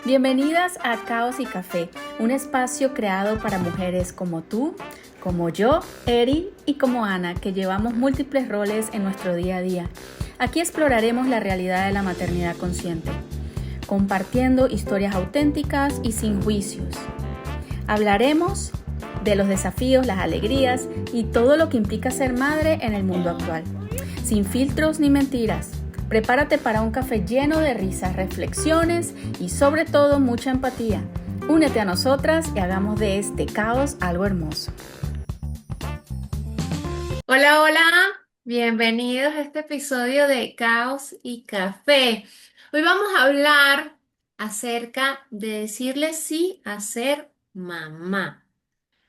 Bienvenidas a Caos y Café, un espacio creado para mujeres como tú, como yo, Eri, y como Ana, que llevamos múltiples roles en nuestro día a día. Aquí exploraremos la realidad de la maternidad consciente, compartiendo historias auténticas y sin juicios. Hablaremos de los desafíos, las alegrías y todo lo que implica ser madre en el mundo actual, sin filtros ni mentiras. Prepárate para un café lleno de risas, reflexiones y sobre todo mucha empatía. Únete a nosotras y hagamos de este caos algo hermoso. Hola, hola, bienvenidos a este episodio de Caos y Café. Hoy vamos a hablar acerca de decirle sí a ser mamá,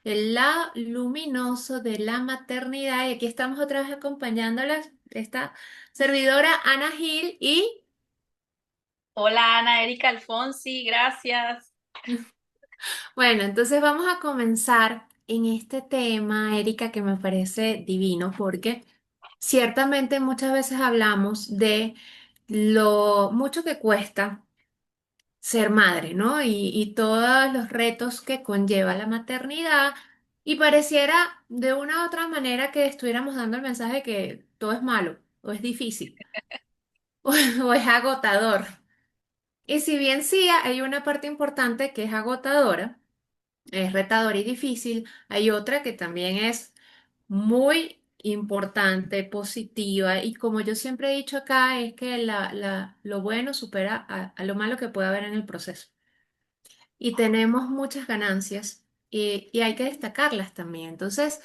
el lado luminoso de la maternidad. Y aquí estamos otra vez acompañándolas, esta servidora Ana Gil y, Hola Ana Erika Alfonsi, gracias. bueno, entonces vamos a comenzar en este tema, Erika, que me parece divino porque ciertamente muchas veces hablamos de lo mucho que cuesta ser madre, ¿no? Y todos los retos que conlleva la maternidad. Y pareciera de una u otra manera que estuviéramos dando el mensaje de que todo es malo, o es difícil, o es agotador. Y si bien sí hay una parte importante que es agotadora, es retadora y difícil, hay otra que también es muy importante, positiva, y como yo siempre he dicho acá, es que lo bueno supera a lo malo que puede haber en el proceso. Y tenemos muchas ganancias y hay que destacarlas también. Entonces,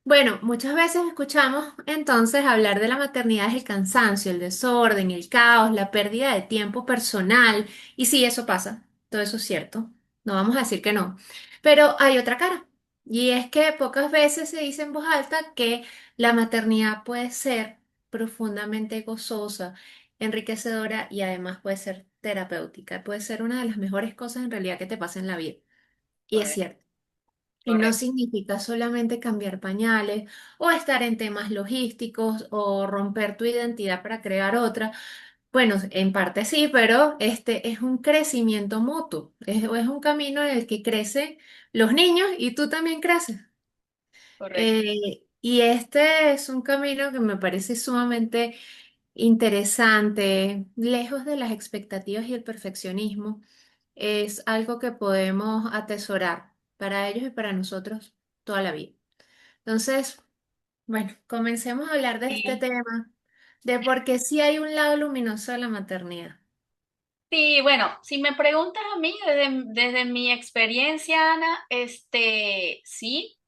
bueno, muchas veces escuchamos entonces hablar de la maternidad es el cansancio, el desorden, el caos, la pérdida de tiempo personal. Y sí, eso pasa, todo eso es cierto, no vamos a decir que no. Pero hay otra cara. Y es que pocas veces se dice en voz alta que la maternidad puede ser profundamente gozosa, enriquecedora y además puede ser terapéutica. Puede ser una de las mejores cosas en realidad que te pasa en la vida. Y es Correcto, cierto. Y no correcto. significa solamente cambiar pañales o estar en temas logísticos o romper tu identidad para crear otra. Bueno, en parte sí, pero este es un crecimiento mutuo. Es un camino en el que crecen los niños y tú también creces. Correcto. Y este es un camino que me parece sumamente interesante, lejos de las expectativas y el perfeccionismo. Es algo que podemos atesorar para ellos y para nosotros toda la vida. Entonces, bueno, comencemos a hablar de este Sí, tema, de por qué sí hay un lado luminoso de la maternidad. sí, bueno, si me preguntas a mí, desde mi experiencia, Ana, sí,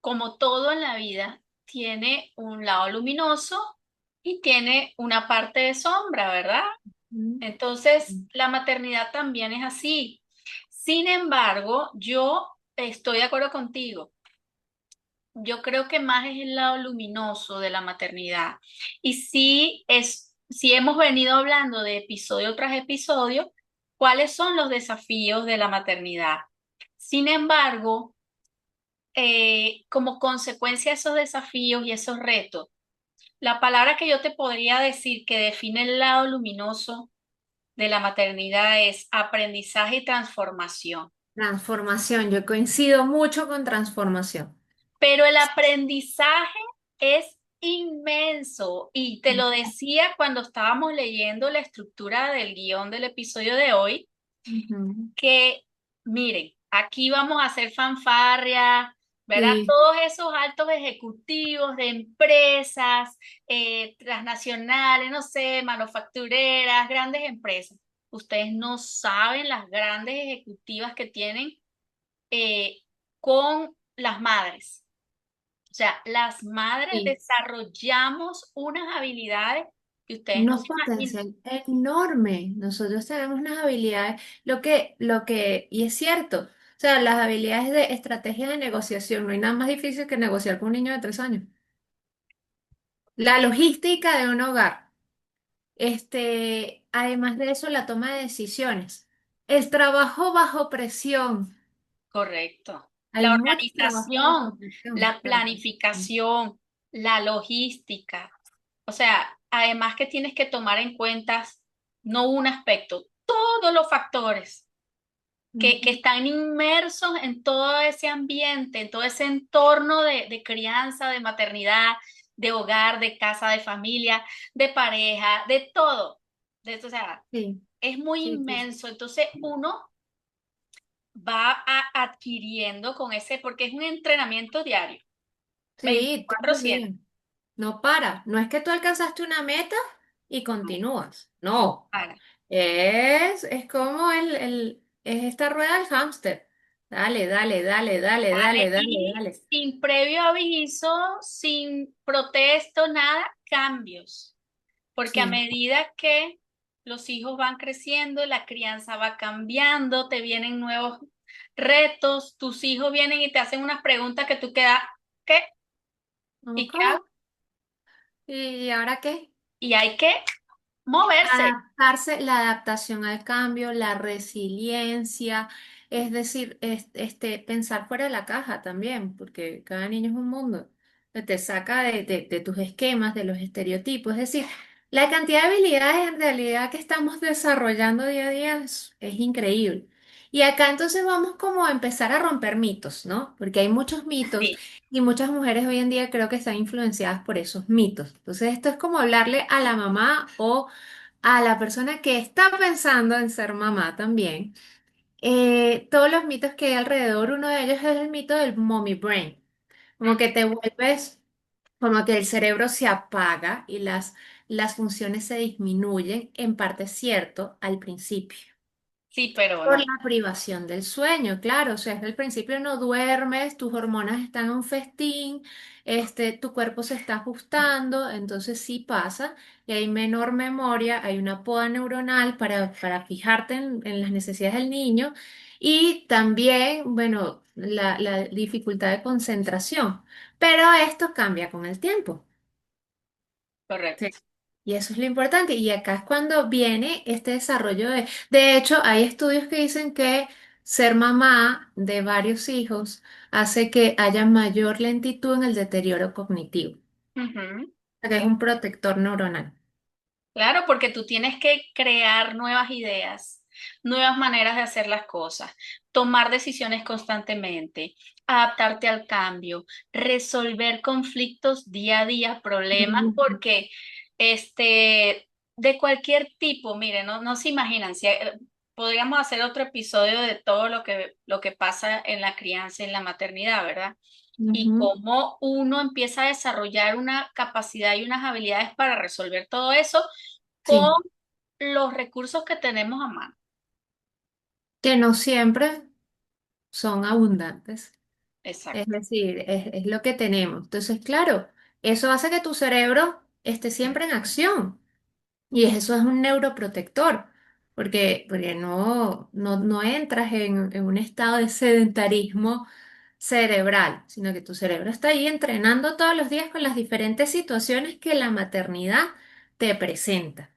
como todo en la vida, tiene un lado luminoso y tiene una parte de sombra, ¿verdad? Mm. Entonces, la maternidad también es así. Sin embargo, yo estoy de acuerdo contigo. Yo creo que más es el lado luminoso de la maternidad. Y sí hemos venido hablando de episodio tras episodio, cuáles son los desafíos de la maternidad. Sin embargo, como consecuencia de esos desafíos y esos retos, la palabra que yo te podría decir que define el lado luminoso de la maternidad es aprendizaje y transformación. Transformación, yo coincido mucho con transformación. Pero el aprendizaje es inmenso y te lo decía cuando estábamos leyendo la estructura del guión del episodio de hoy, Ujú. que miren, aquí vamos a hacer fanfarria, ¿verdad? Sí, Todos esos altos ejecutivos de empresas transnacionales, no sé, manufactureras, grandes empresas. Ustedes no saben las grandes ejecutivas que tienen eh, con las madres. O sea, las madres sí. desarrollamos unas habilidades que ustedes no Unos se imaginan. potencial enorme. Nosotros tenemos unas habilidades, y es cierto, o sea, las habilidades de estrategia de negociación, no hay nada más difícil que negociar con un niño de 3 años. La logística de un hogar, además de eso, la toma de decisiones, el trabajo bajo presión. Correcto. Hay La mucho trabajo bajo organización, presión. la planificación, la logística. O sea, además que tienes que tomar en cuenta no un aspecto, todos los factores. que Ujú. están inmersos en todo ese ambiente, en todo ese entorno de crianza, de maternidad, de hogar, de casa, de familia, de pareja, de todo. De esto, o sea, Sí, es muy sí, sí. inmenso. Entonces uno adquiriendo con ese, porque es un entrenamiento diario, Sí, todos los 24/7. días. No para. No es que tú alcanzaste una meta y continúas. No. Para. Es como es esta rueda del hámster. Dale, dale, dale, dale, Dale, dale, dale, y dale. sin previo aviso, sin protesto, nada, cambios. Porque a Sí. medida que los hijos van creciendo, la crianza va cambiando, te vienen nuevos retos, tus hijos vienen y te hacen unas preguntas que tú quedas, ¿qué? ¿Y Ok. qué hago? ¿Y ahora qué? Y hay que moverse. Adaptarse, la adaptación al cambio, la resiliencia, es decir, pensar fuera de la caja también, porque cada niño es un mundo, que te saca de tus esquemas, de los estereotipos, es decir, la cantidad de habilidades en realidad que estamos desarrollando día a día es increíble. Y acá entonces vamos como a empezar a romper mitos, ¿no? Porque hay muchos mitos Sí, y muchas mujeres hoy en día creo que están influenciadas por esos mitos. Entonces esto es como hablarle a la mamá o a la persona que está pensando en ser mamá también, todos los mitos que hay alrededor, uno de ellos es el mito del mommy brain, como que te vuelves, como que el cerebro se apaga y las funciones se disminuyen, en parte es cierto al principio. sí, pero Por no. la privación del sueño, claro, o sea, desde el principio no duermes, tus hormonas están a un festín, tu cuerpo se está ajustando, entonces sí pasa, y hay menor memoria, hay una poda neuronal para fijarte en las necesidades del niño, y también, bueno, la dificultad de concentración, pero esto cambia con el tiempo. Sí. Correcto. Y eso es lo importante. Y acá es cuando viene este desarrollo de hecho, hay estudios que dicen que ser mamá de varios hijos hace que haya mayor lentitud en el deterioro cognitivo. Ujú. O sea, que es un protector neuronal. Claro, porque tú tienes que crear nuevas ideas, nuevas maneras de hacer las cosas, tomar decisiones constantemente, adaptarte al cambio, resolver conflictos día a día, problemas, Ujú. porque de cualquier tipo, mire, no se imaginan, si, podríamos hacer otro episodio de todo lo que pasa en la crianza y en la maternidad, ¿verdad? Y Ujú. cómo uno empieza a desarrollar una capacidad y unas habilidades para resolver todo eso con Sí, los recursos que tenemos a mano. que no siempre son abundantes. Es Exacto, decir, es lo que tenemos. Entonces, claro, eso hace que tu cerebro esté siempre en acción. Y eso es un neuroprotector, porque no entras en un estado de sedentarismo cerebral, sino que tu cerebro está ahí entrenando todos los días con las diferentes situaciones que la maternidad te presenta.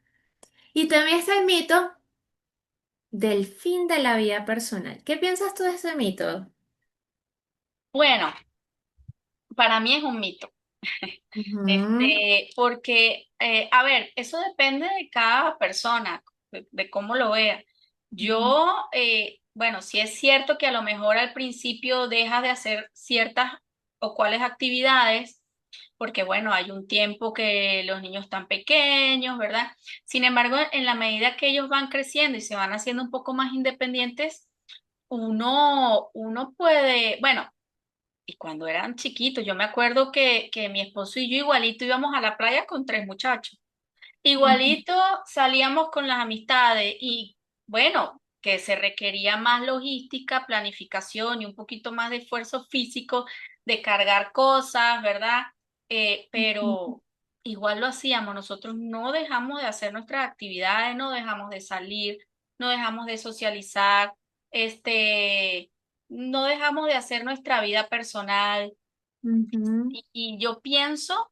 Y también está el mito del fin de la vida personal. ¿Qué piensas tú de ese mito? bueno, para mí es un mito. Ujú, Porque, a ver, eso depende de cada persona, de cómo lo vea. ujú. Yo, bueno, sí es cierto que a lo mejor al principio dejas de hacer ciertas o cuáles actividades, porque bueno, hay un tiempo que los niños están pequeños, ¿verdad? Sin embargo, en la medida que ellos van creciendo y se van haciendo un poco más independientes, uno puede, bueno, y cuando eran chiquitos, yo me acuerdo que mi esposo y yo igualito íbamos a la playa con tres muchachos. Ujú. Igualito salíamos con las amistades y bueno, que se requería más logística, planificación y un poquito más de esfuerzo físico de cargar cosas, ¿verdad? Pero igual lo hacíamos. Nosotros no dejamos de hacer nuestras actividades, no dejamos de salir, no dejamos de socializar, no dejamos de hacer nuestra vida personal. Ujú. Y yo pienso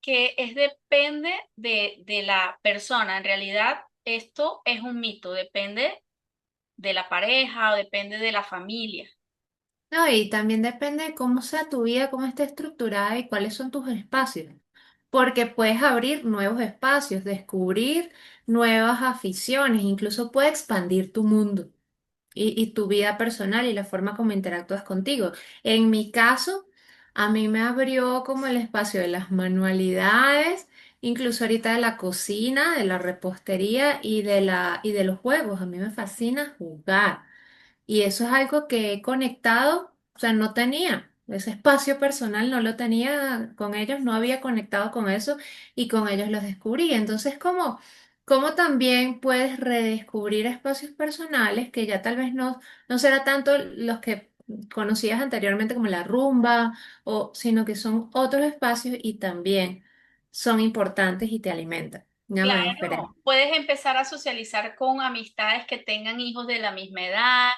que depende de la persona. En realidad, esto es un mito, depende de la pareja o depende de la familia. No, y también depende de cómo sea tu vida, cómo esté estructurada y cuáles son tus espacios. Porque puedes abrir nuevos espacios, descubrir nuevas aficiones, incluso puede expandir tu mundo. y tu vida personal y la forma como interactúas contigo. En mi caso, a mí me abrió como el espacio de las manualidades, incluso ahorita de la cocina, de la repostería y de los juegos. A mí me fascina jugar. Y eso es algo que he conectado, o sea, no tenía. Ese espacio personal no lo tenía con ellos, no había conectado con eso y con ellos los descubrí. Entonces, ¿cómo también puedes redescubrir espacios personales que ya tal vez no será tanto los que conocías anteriormente como la rumba, sino que son otros espacios y también son importantes y te alimentan? Ya me diferente. Claro, puedes empezar a socializar con amistades que tengan hijos de la misma edad,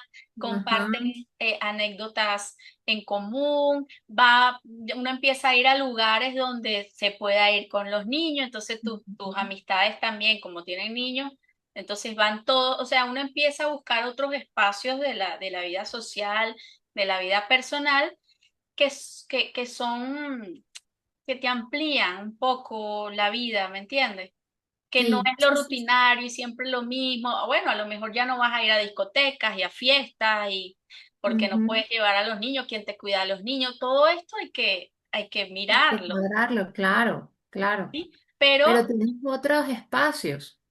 Ajá. comparten anécdotas en común, uno empieza a ir a lugares donde se pueda ir con los niños, entonces tus amistades también, como tienen niños, entonces van todos, o sea, uno empieza a buscar otros espacios de la vida social, de la vida personal, que son, que te amplían un poco la vida, ¿me entiendes? Que no Sí, es lo sí, sí, sí. rutinario y siempre lo mismo. Bueno, a lo mejor ya no vas a ir a discotecas y a fiestas y porque no Ujú. puedes llevar a los niños, quién te cuida a los niños, todo esto hay que Hay que mirarlo, cuadrarlo, claro, claro. ¿sí? Pero, Pero tienes otros espacios,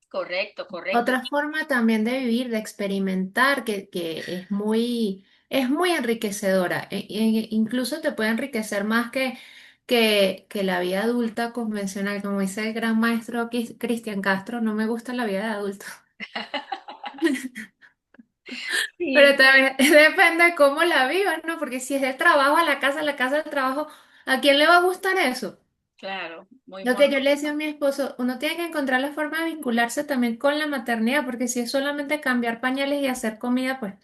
correcto, correcto. otra forma también de vivir, de experimentar, que es muy enriquecedora. Incluso te puede enriquecer más que la vida adulta convencional. Como dice el gran maestro Cristian Castro, no me gusta la vida de adulto. Pero Sí, también depende de cómo la vivas, ¿no? Porque si es del trabajo a la casa al trabajo, ¿a quién le va a gustar eso? claro, muy Lo que yo le monótono. decía a mi esposo, uno tiene que encontrar la forma de vincularse también con la maternidad, porque si es solamente cambiar pañales y hacer comida, pues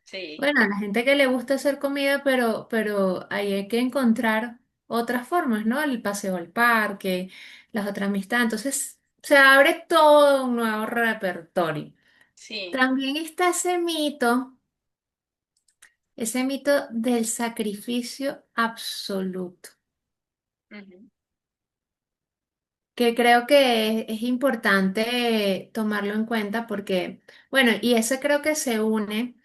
Sí, bueno, a la gente que le gusta hacer comida, pero ahí hay que encontrar otras formas, ¿no? El paseo al parque, las otras amistades. Entonces se abre todo un nuevo repertorio. sí. También está ese mito del sacrificio absoluto, Ujú, que creo que es importante tomarlo en cuenta porque, bueno, y eso creo que se une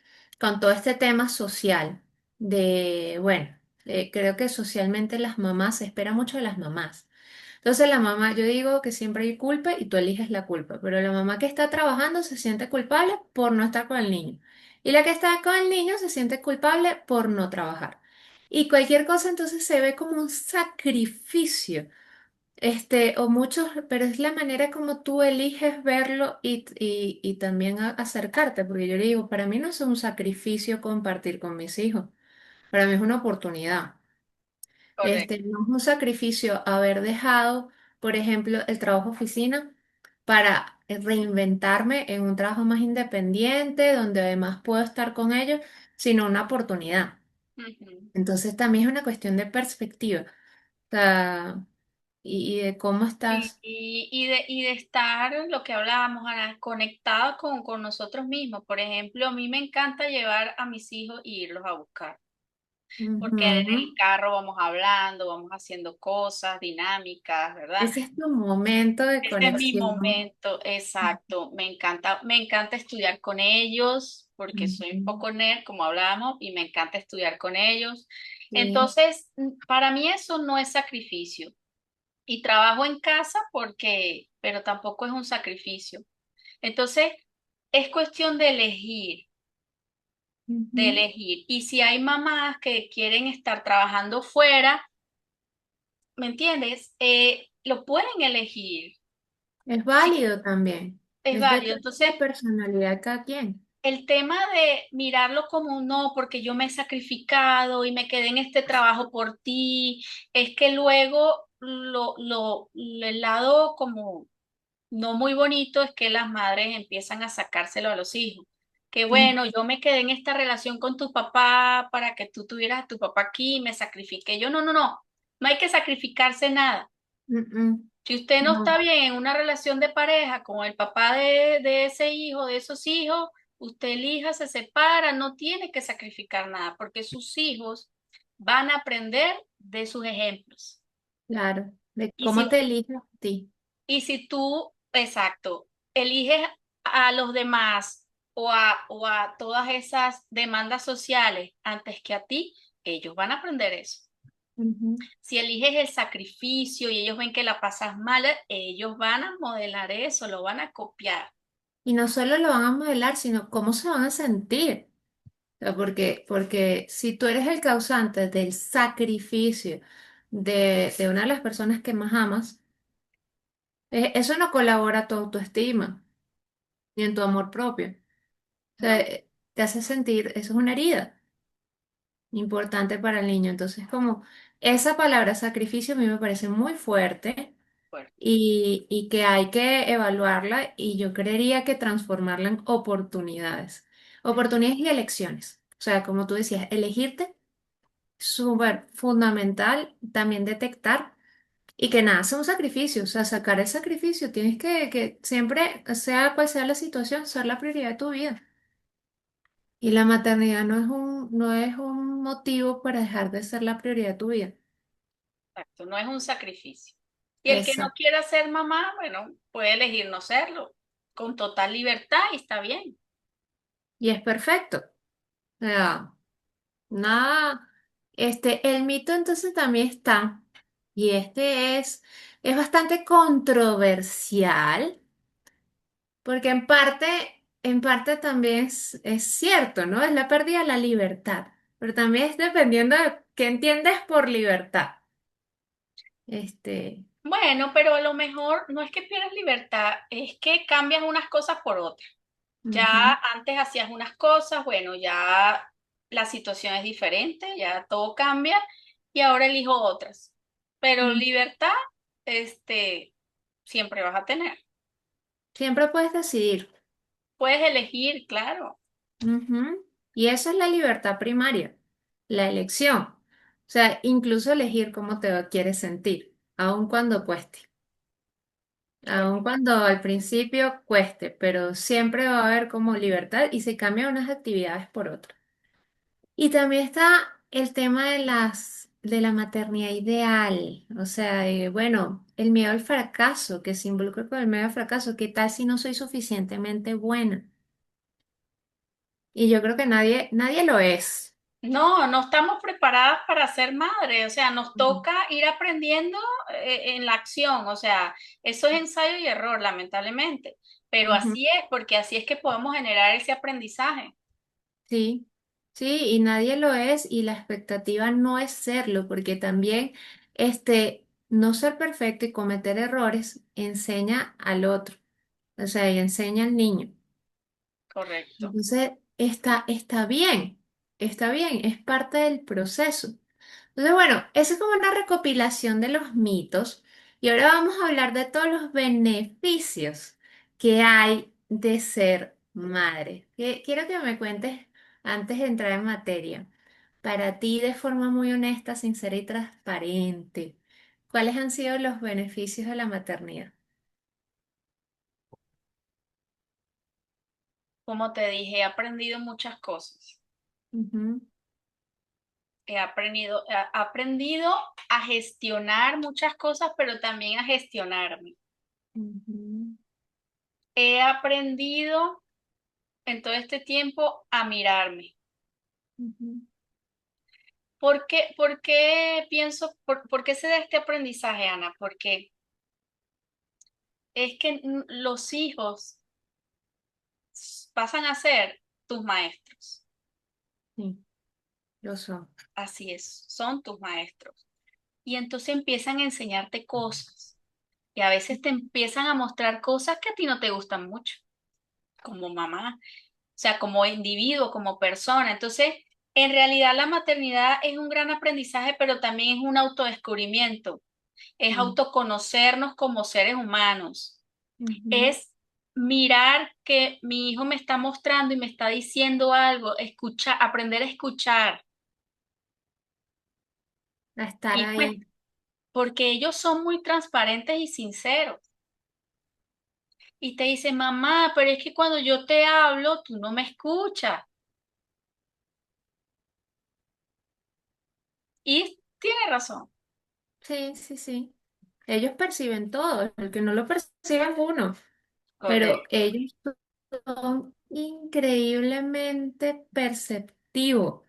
con todo este tema social de, bueno, creo que socialmente las mamás, se espera mucho de las mamás. Entonces la mamá, yo digo que siempre hay culpa y tú eliges la culpa, pero la mamá que está trabajando se siente culpable por no estar con el niño y la que está con el niño se siente culpable por no trabajar. Y cualquier cosa entonces se ve como un sacrificio. O muchos, pero es la manera como tú eliges verlo y también acercarte, porque yo le digo, para mí no es un sacrificio compartir con mis hijos, para mí es una oportunidad. correcto. No es un sacrificio haber dejado, por ejemplo, el trabajo oficina para reinventarme en un trabajo más independiente, donde además puedo estar con ellos, sino una oportunidad. Ujú. Entonces también es una cuestión de perspectiva, o sea, y de cómo Sí, estás. y de estar, lo que hablábamos, Ana, conectados con nosotros mismos. Por ejemplo, a mí me encanta llevar a mis hijos e irlos a buscar, porque en Ujú. el carro vamos hablando, vamos haciendo cosas dinámicas, ¿verdad? Ese es tu momento de Ese es mi conexión. momento, exacto. Me encanta estudiar con ellos, porque soy un Ujú. poco nerd, como hablábamos, y me encanta estudiar con ellos. Sí. Entonces, para mí eso no es sacrificio. Y trabajo en casa porque, pero tampoco es un sacrificio. Entonces, es cuestión de elegir, de Ujú. elegir. Y si hay mamás que quieren estar trabajando fuera, ¿me entiendes? Lo pueden elegir. Es Sí, válido también. es válido. Depende de Entonces, la personalidad de cada quien. el tema de mirarlo como un no, porque yo me he sacrificado y me quedé en este trabajo por ti, es que luego el lado como no muy bonito es que las madres empiezan a sacárselo a los hijos. Que Mm, bueno, yo me quedé en esta relación con tu papá para que tú tuvieras a tu papá aquí, me sacrifiqué. Yo no, no, no, no hay que sacrificarse nada. mm, mm. Si usted no está No, bien en una relación de pareja con el papá de ese hijo, de esos hijos, usted elija, se separa, no tiene que sacrificar nada, porque sus hijos van a aprender de sus ejemplos. claro. De Y cómo si te eliges a ti. Y si tú, exacto, eliges a los demás o a todas esas demandas sociales antes que a ti, ellos van a aprender eso. Ujú. Si eliges el sacrificio y ellos ven que la pasas mal, ellos van a modelar eso, lo van a copiar. Y no solo lo van a modelar, sino cómo se van a sentir. O sea, porque si tú eres el causante del sacrificio de una de las personas que más amas, eso no colabora a tu autoestima ni en tu amor propio. O sea, No, te hace sentir, eso es una herida importante para el niño. Entonces, como esa palabra sacrificio a mí me parece muy fuerte fuerte. y que hay que evaluarla y yo creería que transformarla en oportunidades. Oportunidades y elecciones. O sea, como tú decías, elegirte, súper fundamental también detectar y que nada, sea un sacrificio. O sea, sacar el sacrificio. Tienes que siempre, sea cual sea la situación, ser la prioridad de tu vida. Y la maternidad no es un motivo para dejar de ser la prioridad de tu vida. Exacto, no es un sacrificio. Y el que no Exacto. quiera ser mamá, bueno, puede elegir no serlo, con total libertad y está bien. Y es perfecto. O sea, nada. El mito entonces también está, y es bastante controversial, porque en parte también es cierto, ¿no? Es la pérdida de la libertad, pero también es dependiendo de qué entiendes por libertad. Este, Bueno, pero a lo mejor no es que pierdas libertad, es que cambias unas cosas por otras. Ya ujú, antes hacías unas cosas, bueno, ya la situación es diferente, ya todo cambia y ahora elijo otras. Pero mm. libertad, este, siempre vas a tener. Siempre puedes decidir. Puedes elegir, claro, Ujú. Y esa es la libertad primaria, la elección. O sea, incluso elegir cómo te quieres sentir, aun cuando cueste, aun correcto. cuando al principio cueste, pero siempre va a haber como libertad y se cambian unas actividades por otras. Y también está el tema de la maternidad ideal, o sea, bueno, el miedo al fracaso, que se involucra con el miedo al fracaso. ¿Qué tal si no soy suficientemente buena? Y yo creo que nadie lo es. No, no estamos preparadas para ser madre, o sea, nos Mm. toca ir aprendiendo en la acción, o sea, eso es ensayo y error, lamentablemente, pero Ujú. así es, porque así es que podemos generar ese aprendizaje. Sí, sí, y nadie lo es y la expectativa no es serlo, porque también no ser perfecto y cometer errores enseña al otro, o sea, y enseña al niño. Correcto. Entonces, está bien, es parte del proceso. Entonces, bueno, eso es como una recopilación de los mitos y ahora vamos a hablar de todos los beneficios que hay de ser madre. Quiero que me cuentes antes de entrar en materia, para ti de forma muy honesta, sincera y transparente, ¿cuáles han sido los beneficios de la maternidad? Como te dije, he aprendido muchas cosas. Ujú, He aprendido a gestionar muchas cosas, pero también a gestionarme. ujú, He aprendido en todo este tiempo a mirarme. ujú, ¿Por qué pienso, por qué se da este aprendizaje, Ana? Porque es que los hijos pasan a ser tus maestros. sí, lo son. Así es, son tus maestros. Y entonces empiezan a enseñarte cosas. Y a veces te empiezan a mostrar cosas que a ti no te gustan mucho, como mamá, o sea, como individuo, como persona. Entonces, en realidad la maternidad es un gran aprendizaje, pero también es un autodescubrimiento, es Sí, autoconocernos como seres humanos, ujú. es mirar que mi hijo me está mostrando y me está diciendo algo, escuchar, aprender a escuchar. A estar Y pues, ahí. porque ellos son muy transparentes y sinceros. Y te dicen, mamá, pero es que cuando yo te hablo, tú no me escuchas. Y tiene razón. Sí, sí, sí. Ellos perciben todo, el que no lo percibe es uno, pero Correcto. ellos son increíblemente perceptivo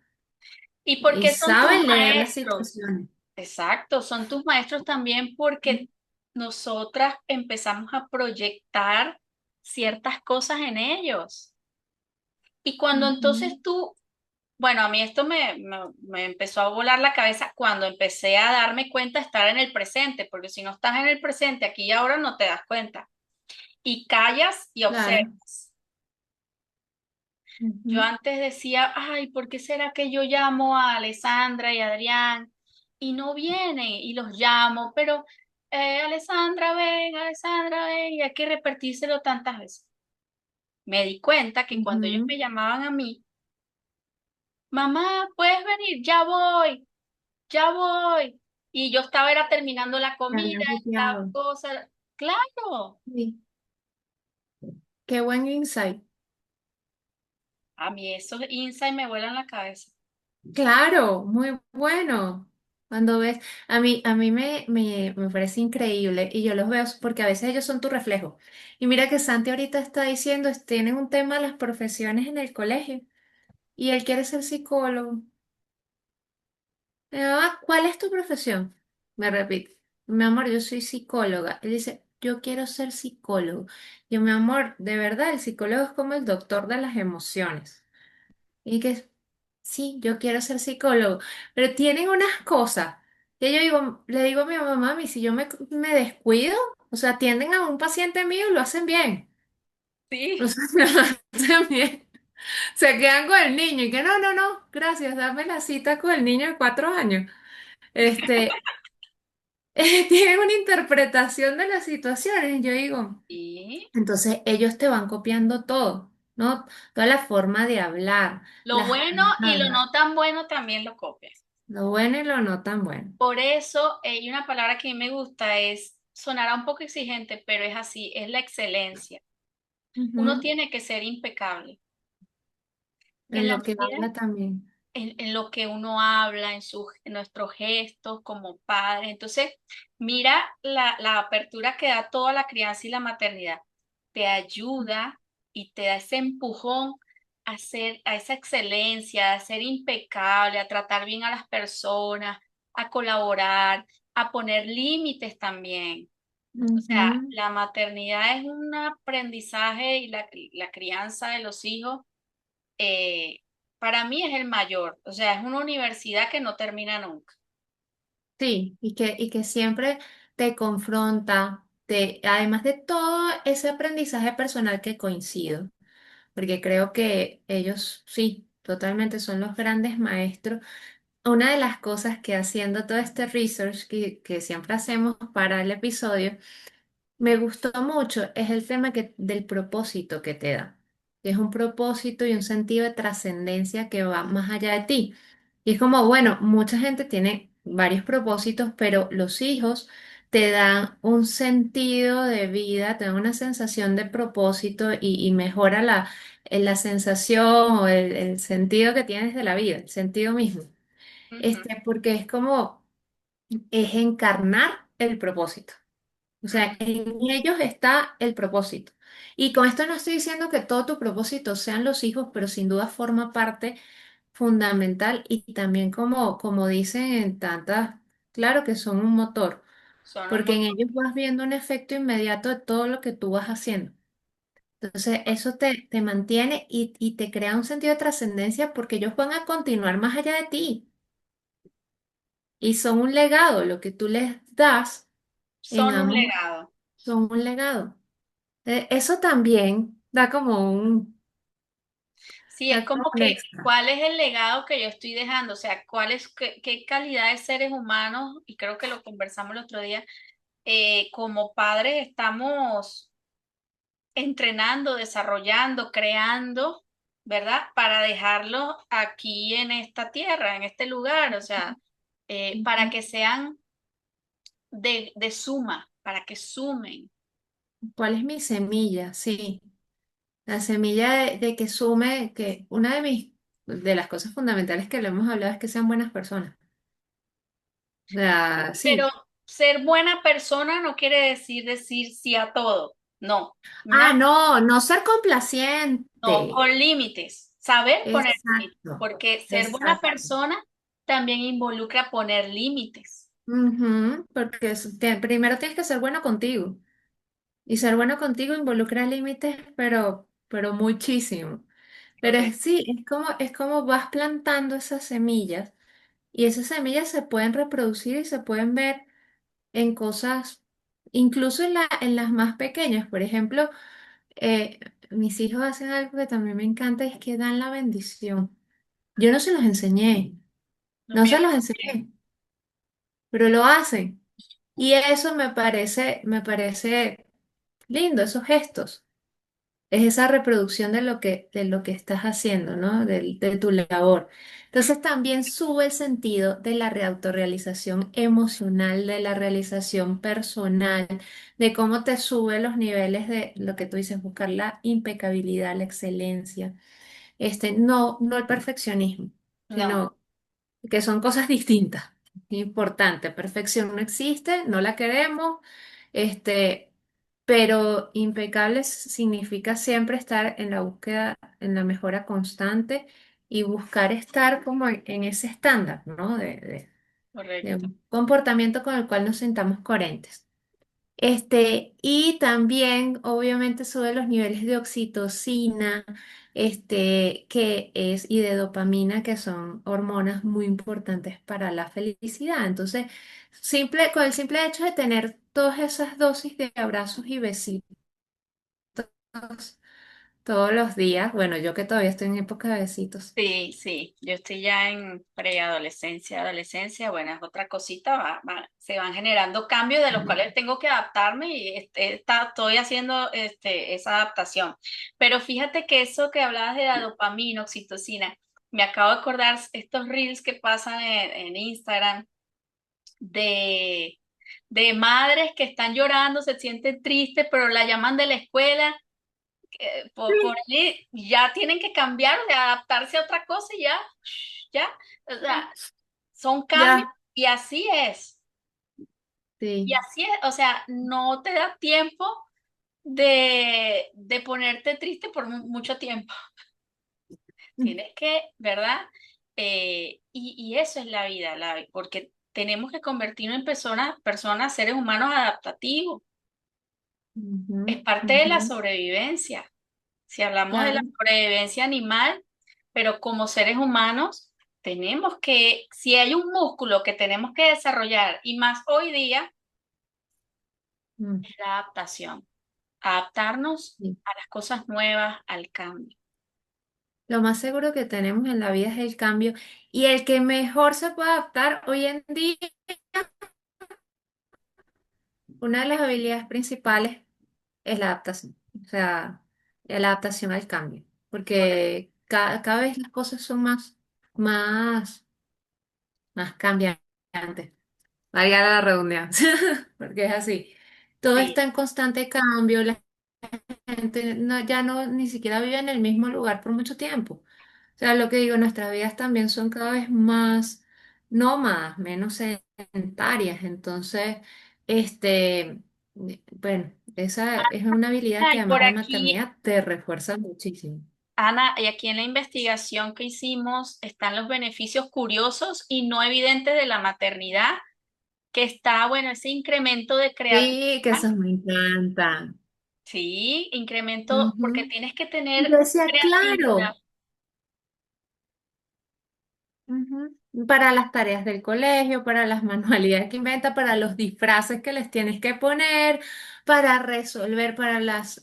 ¿Y por y qué son tus sabe leer las maestros? situaciones. Exacto, son tus maestros también porque nosotras empezamos a proyectar ciertas cosas en ellos. Y cuando entonces Ujú. tú, bueno, a mí esto me empezó a volar la cabeza cuando empecé a darme cuenta de estar en el presente, porque si no estás en el presente, aquí y ahora no te das cuenta. Y callas y Claro. observas. Yo Ujú. antes decía, ay, ¿por qué será que yo llamo a Alessandra y a Adrián y no vienen? Y los llamo, pero Alessandra, ven, y hay que repetírselo tantas veces. Me di cuenta que cuando ellos Ujú. me llamaban a mí, mamá, ¿puedes venir? Ya voy. Y yo estaba era terminando la Te comida, había estaba copiado. cosa. Claro, Sí. Qué buen insight. a mí esos insights me vuelan la cabeza. Claro, muy bueno. Cuando ves, a mí me parece increíble y yo los veo porque a veces ellos son tu reflejo. Y mira que Santi ahorita está diciendo, tienen un tema las profesiones en el colegio y él quiere ser psicólogo. ¿Cuál es tu profesión? Me repite, mi amor, yo soy psicóloga. Él dice, yo quiero ser psicólogo. Yo, mi amor, de verdad, el psicólogo es como el doctor de las emociones. Y que sí, yo quiero ser psicólogo, pero tienen unas cosas que yo digo, le digo a mi mamá, mami, si yo me descuido, o sea, atienden a un paciente mío y lo hacen bien. O Sí. sea, lo hacen bien. Se quedan con el niño y que no, no, no, gracias, dame la cita con el niño de 4 años. Este, tienen una interpretación de las situaciones. Yo digo, Y entonces ellos te van copiando todo, ¿no? Toda la forma de hablar, lo las bueno y lo palabras, no tan bueno también lo copian. lo bueno y lo no tan bueno. Por eso, hay una palabra que a mí me gusta, es, sonará un poco exigente, pero es así, es la excelencia. Uno Ujú. tiene que ser impecable en En la lo que medida habla también. en lo que uno habla, en nuestros gestos como padres. Entonces, mira la apertura que da toda la crianza y la maternidad. Te ayuda y te da ese empujón a ser, a esa excelencia, a ser impecable, a tratar bien a las personas, a colaborar, a poner límites también. O sea, Ujú. la maternidad es un aprendizaje y la crianza de los hijos eh, para mí es el mayor. O sea, es una universidad que no termina nunca. Sí, y que siempre te confronta, además de todo ese aprendizaje personal que coincido, porque creo que ellos sí, totalmente son los grandes maestros. Una de las cosas que haciendo todo este research que siempre hacemos para el episodio, me gustó mucho es el tema del propósito que te da, que es un propósito y un sentido de trascendencia que va más allá de ti. Y es como, bueno, mucha gente tiene varios propósitos, pero los hijos te dan un sentido de vida, te dan una sensación de propósito y mejora la sensación o el sentido que tienes de la vida, el sentido mismo. Ujú, Porque es como, es encarnar el propósito. O sea, ujú. en ellos está el propósito. Y con esto no estoy diciendo que todo tu propósito sean los hijos, pero sin duda forma parte fundamental y también como dicen en tantas, claro que son un motor, Son un porque en montón. ellos vas viendo un efecto inmediato de todo lo que tú vas haciendo. Entonces, eso te mantiene y te crea un sentido de trascendencia porque ellos van a continuar más allá de ti y son un legado, lo que tú les das en Son un amor, legado. son un legado. Eso también Sí, es da como como un que, extra. ¿cuál es el legado que yo estoy dejando? O sea, ¿cuál es, qué calidad de seres humanos? Y creo que lo conversamos el otro día. Como padres estamos entrenando, desarrollando, creando, ¿verdad? Para dejarlos aquí en esta tierra, en este lugar. O sea, para Ujú. que sean de suma, para que sumen. ¿Cuál es mi semilla? Sí, la semilla de que sume, que una de las cosas fundamentales que lo hemos hablado es que sean buenas personas. O sea, Pero sí, ser buena persona no quiere decir sí a todo. No, Ah, una, no, no ser no, complaciente. con límites, saber poner límites, Exacto, porque ser buena exacto. persona también involucra poner límites. Ujú, porque primero tienes que ser bueno contigo. Y ser bueno contigo involucra límites, pero muchísimo. Pero Correcto, sí, es como vas plantando esas semillas y esas semillas se pueden reproducir y se pueden ver en cosas, incluso en las más pequeñas. Por ejemplo, eh, mis hijos hacen algo que también me encanta y es que dan la bendición. Yo no se los enseñé, los no míos se los también, enseñé, pero lo hacen. Y eso me parece lindo, esos gestos. Es esa reproducción de lo que estás haciendo, ¿no? De tu labor. Entonces también sube el sentido de la autorrealización emocional, de la realización personal, de cómo te sube los niveles de lo que tú dices, buscar la impecabilidad, la excelencia. No el perfeccionismo, no, sino que son cosas distintas. Importante, perfección no existe, no la queremos, este, pero impecables significa siempre estar en la búsqueda, en la mejora constante y buscar estar como en ese estándar, ¿no? De correcto. un comportamiento con el cual nos sintamos coherentes. Y también, obviamente, sube los niveles de oxitocina, y de dopamina, que son hormonas muy importantes para la felicidad. Entonces, con el simple hecho de tener todas esas dosis de abrazos y besitos todos los días, bueno, yo que todavía estoy en época de besitos. Sí, sí, yo estoy ya en preadolescencia, adolescencia, bueno, es otra cosita, se van generando cambios de los cuales tengo que adaptarme y estoy haciendo esa adaptación. Pero fíjate que eso que hablabas de la dopamina, oxitocina, me acabo de acordar estos reels que pasan en Instagram de, de madres que están llorando, se sienten tristes, pero la llaman de la escuela por ahí ya tienen que cambiar, de adaptarse a otra cosa y ya, o sea, son cambios Ya, y así es, y sí. así es, o sea, no te da tiempo de ponerte triste por mucho tiempo, tienes que, ¿verdad? Y eso es la vida, porque tenemos que convertirnos en personas, seres humanos adaptativos, Ujú, es parte de la ujú, sobrevivencia. Si hablamos de la claro. sobrevivencia animal, pero como seres humanos, tenemos que, si hay un músculo que tenemos que desarrollar, y más hoy día, Mm, es la adaptación. Adaptarnos sí. a las cosas nuevas, al cambio. Lo más seguro que tenemos en la vida es el cambio y el que mejor se puede adaptar hoy en día, una de las habilidades principales es la adaptación, o sea, la adaptación al cambio, Correcto. porque cada vez las cosas son más, más cambiantes, valga la redundancia, porque es así. Todo Sí. está en constante cambio, la gente ya no ni siquiera vive en el mismo lugar por mucho tiempo. O sea, lo que digo, nuestras vidas también son cada vez más nómadas, menos sedentarias. Entonces, bueno, esa es una habilidad que Ay, además por la aquí, maternidad te refuerza muchísimo. Ana, y aquí en la investigación que hicimos están los beneficios curiosos y no evidentes de la maternidad, que está, bueno, ese incremento de creatividad. Sí, que eso me encanta. Sí, incremento, porque Ujú. tienes que Y tener yo decía, creatividad. claro. Ujú. Para las tareas del colegio, para las manualidades que inventa, para los disfraces que les tienes que poner, para resolver, para las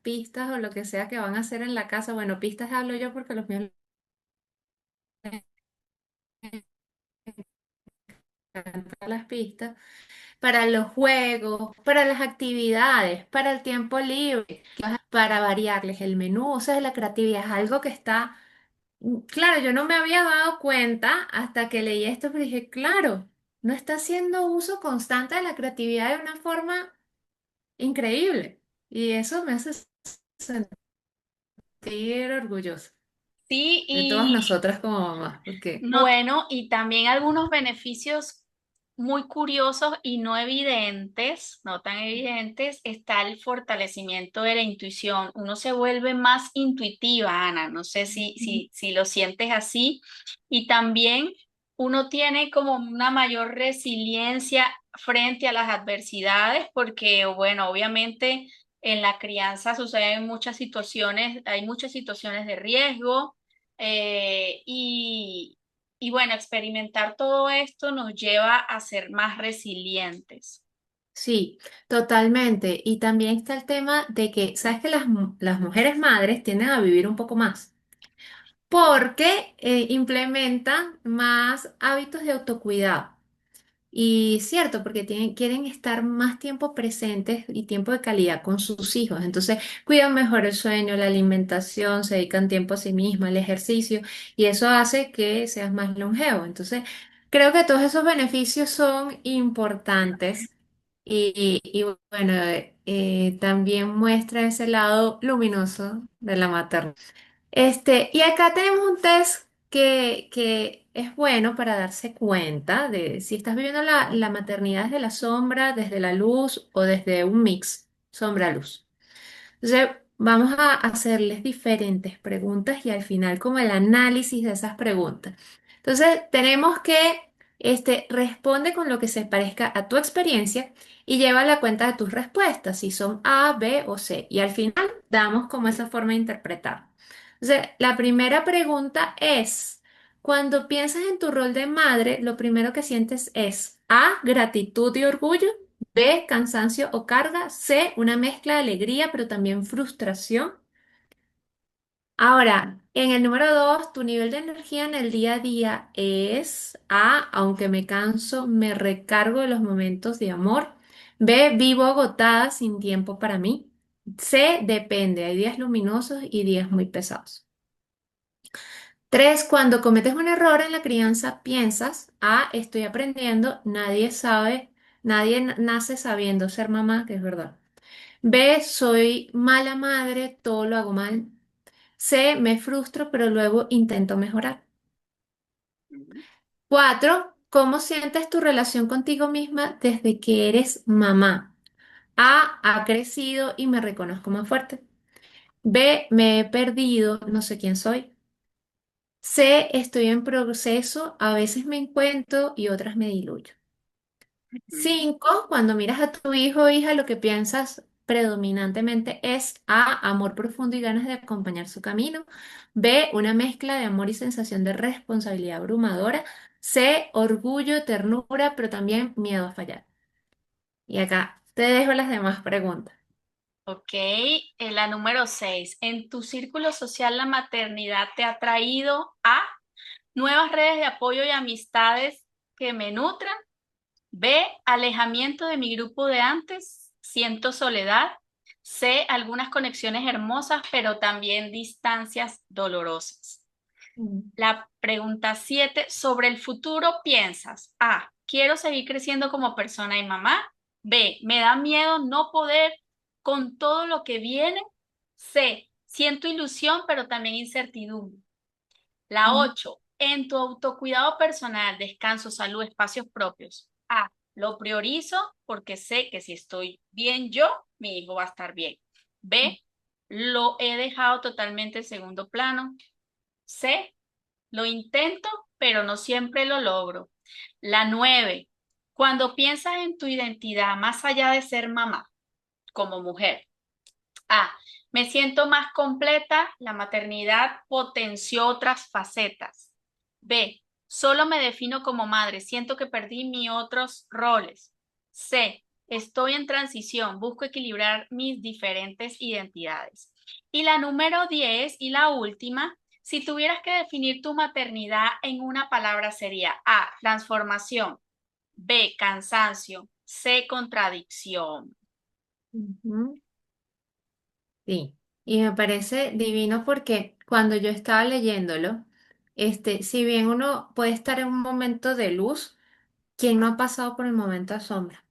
pistas o lo que sea que van a hacer en la casa. Bueno, pistas hablo yo porque los míos les encantan las pistas, para los juegos, para las actividades, para el tiempo libre, para variarles el menú. O sea, la creatividad es algo que está. Claro, yo no me había dado cuenta hasta que leí esto, pero dije, claro, no está haciendo uso constante de la creatividad de una forma increíble. Y eso me hace sentir orgullosa Sí, de todas y nosotras como mamás, porque bueno, y también algunos beneficios. muy curiosos y no evidentes, no tan evidentes, está el fortalecimiento de la intuición. Uno se vuelve más intuitiva, Ana. No sé si lo sientes así. Y también uno tiene como una mayor resiliencia frente a las adversidades, porque, bueno, obviamente en la crianza suceden muchas situaciones, hay muchas situaciones de riesgo. Y bueno, experimentar todo esto nos lleva a ser más resilientes. Sí, totalmente. Y también está el tema de que, ¿sabes que las mujeres madres tienden a vivir un poco más? Porque implementan más hábitos de autocuidado. Y cierto, porque quieren estar más tiempo presentes y tiempo de calidad con sus hijos. Entonces, cuidan mejor el sueño, la alimentación, se dedican tiempo a sí mismas, el ejercicio, y eso hace que seas más longevo. Entonces, creo que todos esos beneficios son importantes y bueno, también muestra ese lado luminoso de la maternidad. Y acá tenemos un test que es bueno para darse cuenta de si estás viviendo la maternidad desde la sombra, desde la luz o desde un mix sombra-luz. Entonces, vamos a hacerles diferentes preguntas y al final como el análisis de esas preguntas. Entonces, tenemos que responde con lo que se parezca a tu experiencia y lleva la cuenta de tus respuestas, si son A, B o C. Y al final damos como esa forma de interpretar. Entonces, la primera pregunta es, cuando piensas en tu rol de madre, lo primero que sientes es A, gratitud y orgullo. B, cansancio o carga. C, una mezcla de alegría, pero también frustración. Ahora, en el número 2, tu nivel de energía en el día a día es A, aunque me canso, me recargo de los momentos de amor. B, vivo agotada sin tiempo para mí. C, depende, hay días luminosos y días muy pesados. 3, cuando cometes un error en la crianza, piensas, A, estoy aprendiendo, nadie sabe, nadie nace sabiendo ser mamá, que es verdad. B, soy mala madre, todo lo hago mal. C, me frustro, pero luego intento mejorar. 4, ¿cómo sientes tu relación contigo misma desde que eres mamá? A, ha crecido y me reconozco más fuerte. B, me he perdido, no sé quién soy. C, estoy en proceso, a veces me encuentro y otras me diluyo. Mm. 5, cuando miras a tu hijo o hija, lo que piensas predominantemente es A, amor profundo y ganas de acompañar su camino. B, una mezcla de amor y sensación de responsabilidad abrumadora. C, orgullo, ternura, pero también miedo a fallar. Y acá te dejo las demás preguntas. Ok, la número 6. ¿En tu círculo social la maternidad te ha traído a nuevas redes de apoyo y amistades que me nutran? B, alejamiento de mi grupo de antes, siento soledad. C, algunas conexiones hermosas, pero también distancias dolorosas. Mm. La pregunta 7, sobre el futuro piensas, A, quiero seguir creciendo como persona y mamá. B, me da miedo no poder con todo lo que viene. C, siento ilusión, pero también incertidumbre. La Mm. 8, en tu autocuidado personal, descanso, salud, espacios propios. A, lo priorizo porque sé que si estoy bien yo, mi hijo va a estar bien. B, lo he dejado totalmente en segundo plano. C, lo intento, pero no siempre lo logro. La 9, cuando piensas en tu identidad más allá de ser mamá como mujer. A, me siento más completa, la maternidad potenció otras facetas. B, solo me defino como madre, siento que perdí mis otros roles. C, estoy en transición, busco equilibrar mis diferentes identidades. Y la número 10 y la última, si tuvieras que definir tu maternidad en una palabra sería A, transformación, B, cansancio, C, contradicción. Ujú. Sí, y me parece divino porque cuando yo estaba leyéndolo, si bien uno puede estar en un momento de luz, ¿quién no ha pasado por el momento de sombra?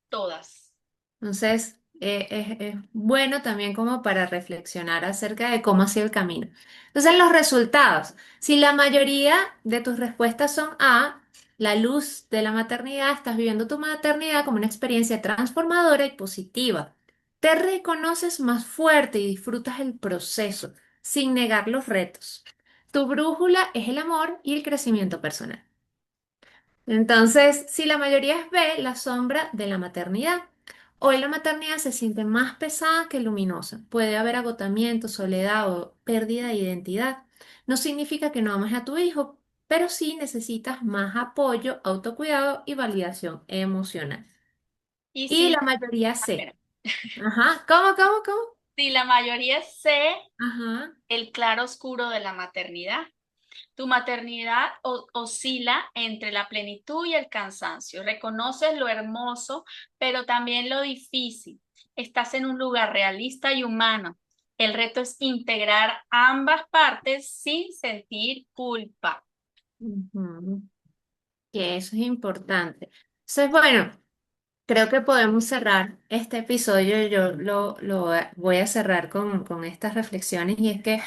Todas. Entonces, es bueno también como para reflexionar acerca de cómo ha sido el camino. Entonces, los resultados. Si la mayoría de tus respuestas son A, la luz de la maternidad, estás viviendo tu maternidad como una experiencia transformadora y positiva. Te reconoces más fuerte y disfrutas el proceso, sin negar los retos. Tu brújula es el amor y el crecimiento personal. Entonces, si la mayoría ve la sombra de la maternidad, hoy la maternidad se siente más pesada que luminosa. Puede haber agotamiento, soledad o pérdida de identidad. No significa que no ames a tu hijo, pero sí necesitas más apoyo, autocuidado y validación emocional. Y Y si la mayoría espera, sé. Ajá, ¿cómo? si la mayoría sé Ajá. el claro oscuro de la maternidad. Tu maternidad oscila entre la plenitud y el cansancio. Reconoces lo hermoso, pero también lo difícil. Estás en un lugar realista y humano. El reto es integrar ambas partes sin sentir culpa. Ujú. Que eso es importante. Entonces, bueno. Creo que podemos cerrar este episodio. Yo lo voy a cerrar con estas reflexiones y es que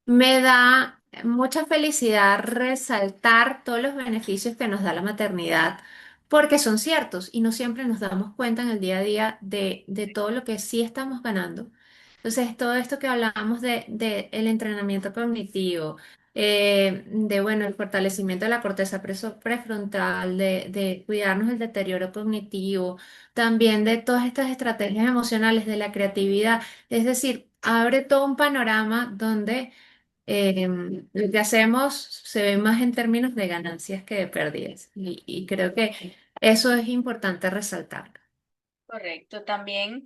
me da mucha felicidad resaltar todos los beneficios que nos da la maternidad, porque son ciertos y no siempre nos damos cuenta en el día a día de todo lo que sí estamos ganando. Entonces, todo esto que hablábamos de el entrenamiento cognitivo, bueno, el fortalecimiento de la corteza prefrontal, de cuidarnos del deterioro cognitivo, también de todas estas estrategias emocionales, de la creatividad, es decir, abre todo un panorama donde lo que hacemos se ve más en términos de ganancias que de pérdidas. Y creo que eso es importante resaltar. Correcto. También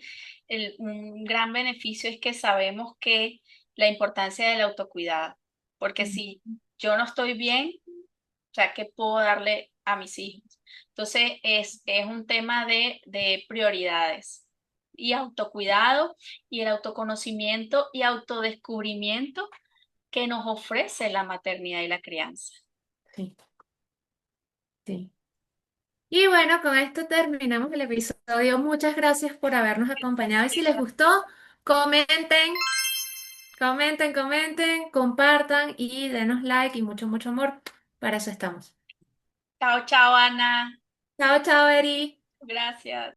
un gran beneficio es que sabemos que la importancia del autocuidado, porque si yo no estoy bien, o sea, ¿qué puedo darle a mis hijos? Entonces, es un tema de prioridades y autocuidado y el autoconocimiento y autodescubrimiento que nos ofrece la maternidad y la crianza. Sí, sí. Y bueno, con esto terminamos el episodio. Muchas gracias por habernos acompañado. Y si les gustó, comenten, compartan y denos like y mucho amor. Para eso estamos. Chao, chao, Ana. Chao, Eri. Gracias.